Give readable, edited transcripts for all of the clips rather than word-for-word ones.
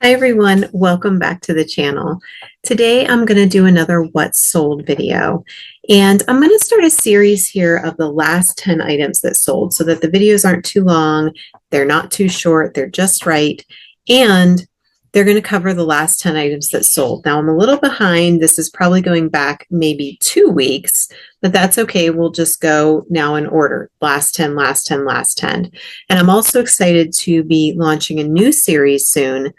Hi everyone, welcome back to the channel. Today I'm going to do another What's Sold video, and I'm going to start a series here of the last 10 items that sold so that the videos aren't too long, they're not too short, they're just right, and they're going to cover the last 10 items that sold. Now I'm a little behind. This is probably going back maybe 2 weeks, but that's okay. We'll just go now in order. Last 10, last 10, last 10. And I'm also excited to be launching a new series soon,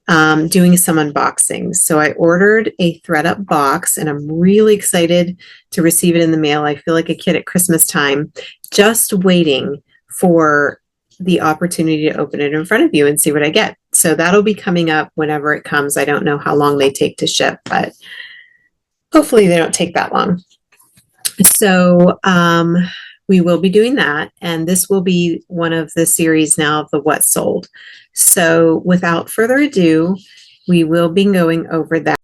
doing some unboxings. So I ordered a thread-up box and I'm really excited to receive it in the mail. I feel like a kid at Christmas time, just waiting for the opportunity to open it in front of you and see what I get. So that'll be coming up whenever it comes. I don't know how long they take to ship, but hopefully they don't take that long. So we will be doing that, and this will be one of the series now of the What Sold. So without further ado, we will be going over that.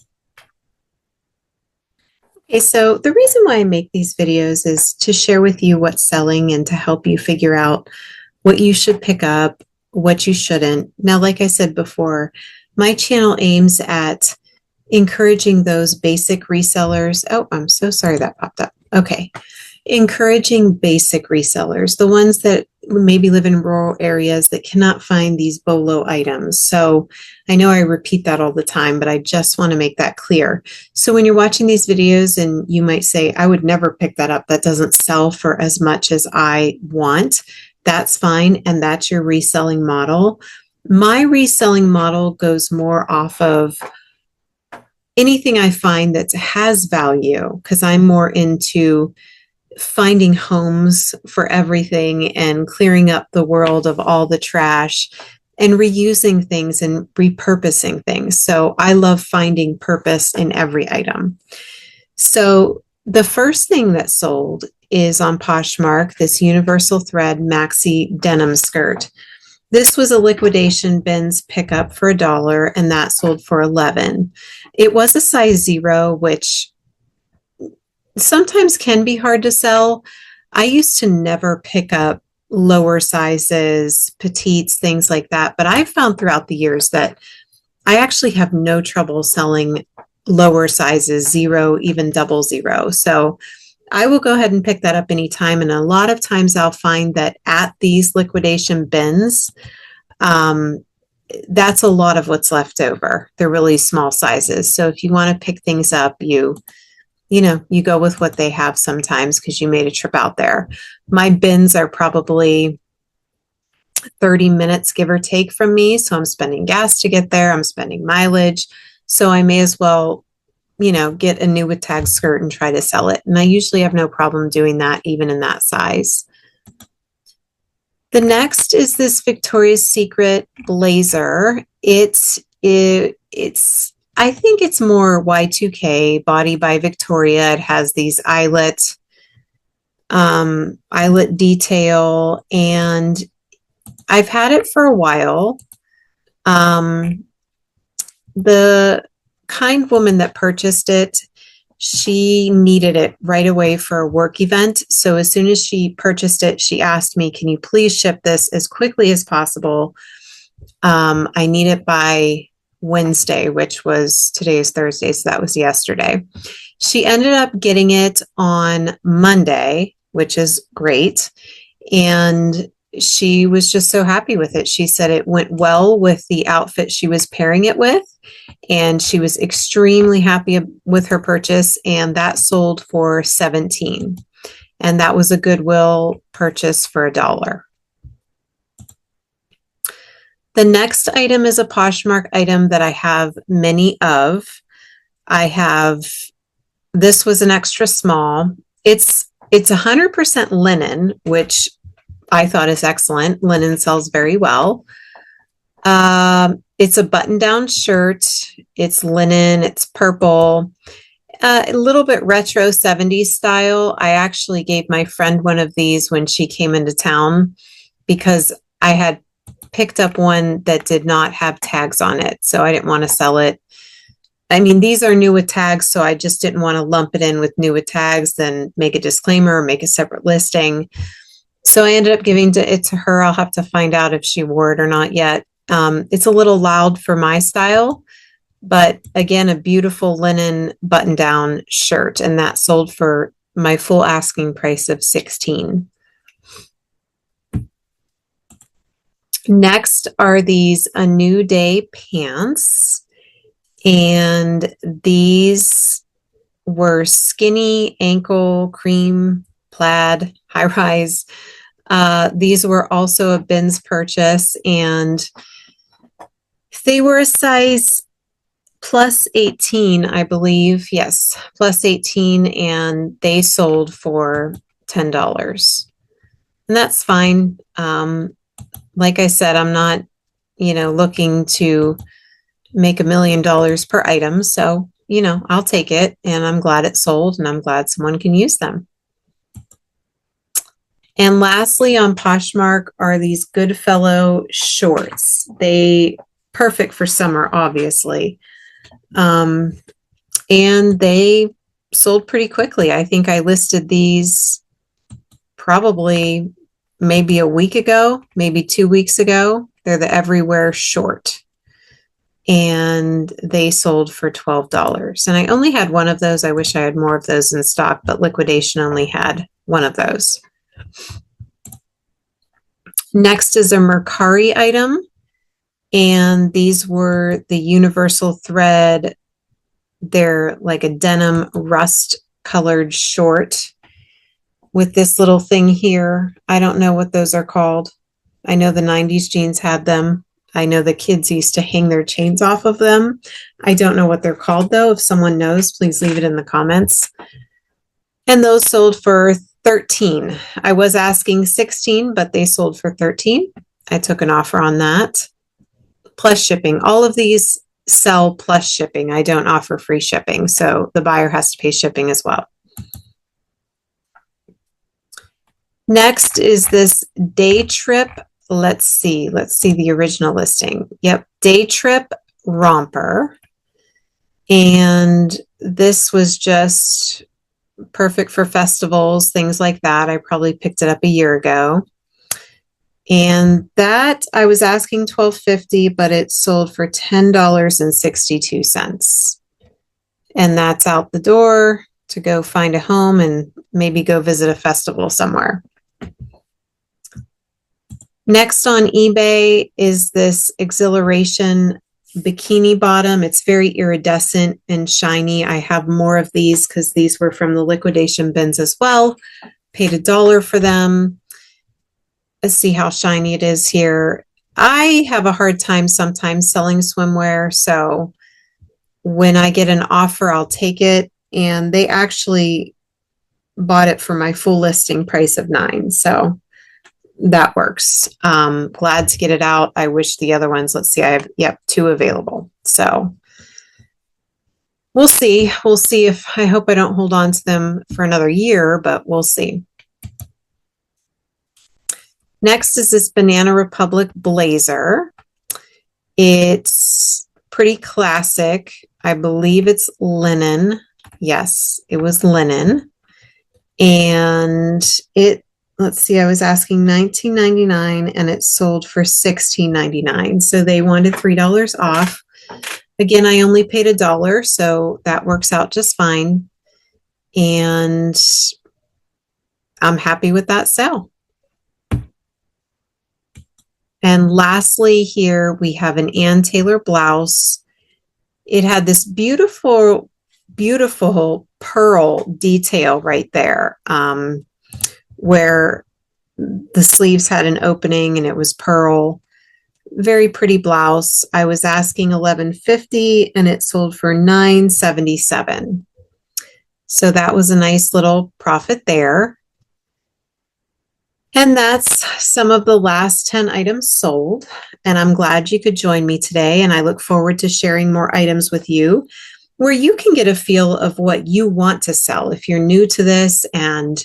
Okay, so the reason why I make these videos is to share with you what's selling and to help you figure out what you should pick up, what you shouldn't. Now, like I said before, my channel aims at encouraging those basic resellers. Oh, I'm so sorry that popped up. Okay. Encouraging basic resellers, the ones that maybe live in rural areas that cannot find these BOLO items. So I know I repeat that all the time, but I just want to make that clear. So when you're watching these videos and you might say, I would never pick that up, that doesn't sell for as much as I want, that's fine. And that's your reselling model. My reselling model goes more off of anything I find that has value, because I'm more into finding homes for everything and clearing up the world of all the trash and reusing things and repurposing things. So I love finding purpose in every item. So the first thing that sold is on Poshmark, this universal thread maxi denim skirt. This was a liquidation bins pickup for $1, and that sold for $11. It was a size 0, which sometimes can be hard to sell. I used to never pick up lower sizes, petites, things like that. But I've found throughout the years that I actually have no trouble selling lower sizes, 0, even 00. So I will go ahead and pick that up anytime. And a lot of times I'll find that at these liquidation bins, that's a lot of what's left over. They're really small sizes. So if you want to pick things up, you go with what they have sometimes because you made a trip out there. My bins are probably 30 minutes, give or take, from me. So I'm spending gas to get there. I'm spending mileage. So I may as well, get a new with tag skirt and try to sell it. And I usually have no problem doing that, even in that size. The next is this Victoria's Secret blazer. I think it's more Y2K, body by Victoria. It has these eyelet detail, and I've had it for a while. The kind woman that purchased it, she needed it right away for a work event. So as soon as she purchased it, she asked me, can you please ship this as quickly as possible? I need it by Wednesday, which was, today is Thursday, so that was yesterday. She ended up getting it on Monday, which is great. And she was just so happy with it. She said it went well with the outfit she was pairing it with. And she was extremely happy with her purchase. And that sold for $17. And that was a Goodwill purchase for $1. The next item is a Poshmark item that I have many of. This was an extra small. It's 100% linen, which I thought is excellent. Linen sells very well. It's a button-down shirt. It's linen. It's purple. A little bit retro 70s style. I actually gave my friend one of these when she came into town because I had picked up one that did not have tags on it, so I didn't want to sell it. I mean, these are new with tags, so I just didn't want to lump it in with new with tags, then make a disclaimer or make a separate listing. So I ended up giving it to her. I'll have to find out if she wore it or not yet. It's a little loud for my style, but again, a beautiful linen button-down shirt, and that sold for my full asking price of $16. Next are these A New Day pants, and these were skinny ankle cream plaid high rise. These were also a bins purchase, and they were a size plus 18, I believe. Yes, plus 18, and they sold for $10. And that's fine. Like I said, I'm not, looking to make $1 million per item. So, I'll take it, and I'm glad it sold, and I'm glad someone can use them. And lastly, on Poshmark are these Goodfellow shorts. They perfect for summer, obviously. And they sold pretty quickly. I think I listed these probably maybe a week ago, maybe 2 weeks ago. They're the Everywhere short, and they sold for $12. And I only had one of those. I wish I had more of those in stock, but liquidation only had one of those. Next is a Mercari item, and these were the universal thread. They're like a denim rust colored short with this little thing here. I don't know what those are called. I know the 90s jeans had them. I know the kids used to hang their chains off of them. I don't know what they're called though. If someone knows, please leave it in the comments. And those sold for $13. I was asking $16, but they sold for $13. I took an offer on that. Plus shipping. All of these sell plus shipping. I don't offer free shipping, so the buyer has to pay shipping as well. Next is this Day Trip. Let's see the original listing. Yep, Day Trip romper. And this was just perfect for festivals, things like that. I probably picked it up a year ago. And that I was asking $12.50, but it sold for $10.62. And that's out the door to go find a home and maybe go visit a festival somewhere. Next on eBay is this Exhilaration bikini bottom. It's very iridescent and shiny. I have more of these because these were from the liquidation bins as well. Paid $1 for them. Let's see how shiny it is here. I have a hard time sometimes selling swimwear, so when I get an offer, I'll take it. And they actually bought it for my full listing price of $9. So that works. Glad to get it out. I wish the other ones, let's see, I have, 2 available. So we'll see. We'll see if, I hope I don't hold on to them for another year, but we'll see. Next is this Banana Republic blazer. It's pretty classic. I believe it's linen. Yes, it was linen. And let's see, I was asking $19.99 and it sold for $16.99. So they wanted $3 off. Again, I only paid $1, so that works out just fine. And I'm happy with that sale. And lastly, here we have an Ann Taylor blouse. It had this beautiful, beautiful pearl detail right there, where the sleeves had an opening and it was pearl. Very pretty blouse. I was asking $11.50 and it sold for $9.77. So that was a nice little profit there. And that's some of the last 10 items sold. And I'm glad you could join me today. And I look forward to sharing more items with you where you can get a feel of what you want to sell. If you're new to this and,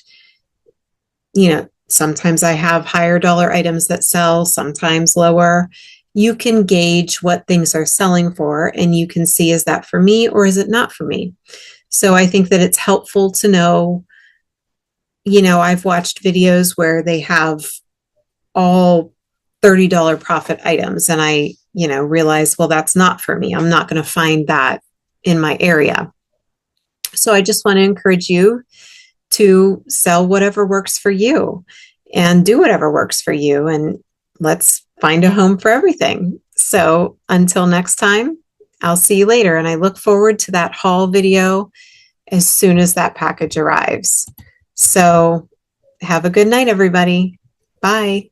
sometimes I have higher dollar items that sell, sometimes lower. You can gauge what things are selling for and you can see, is that for me or is it not for me? So I think that it's helpful to know. I've watched videos where they have all $30 profit items, and I realize, well, that's not for me. I'm not going to find that in my area. So I just want to encourage you to sell whatever works for you and do whatever works for you. And let's find a home for everything. So until next time, I'll see you later. And I look forward to that haul video as soon as that package arrives. So have a good night, everybody. Bye.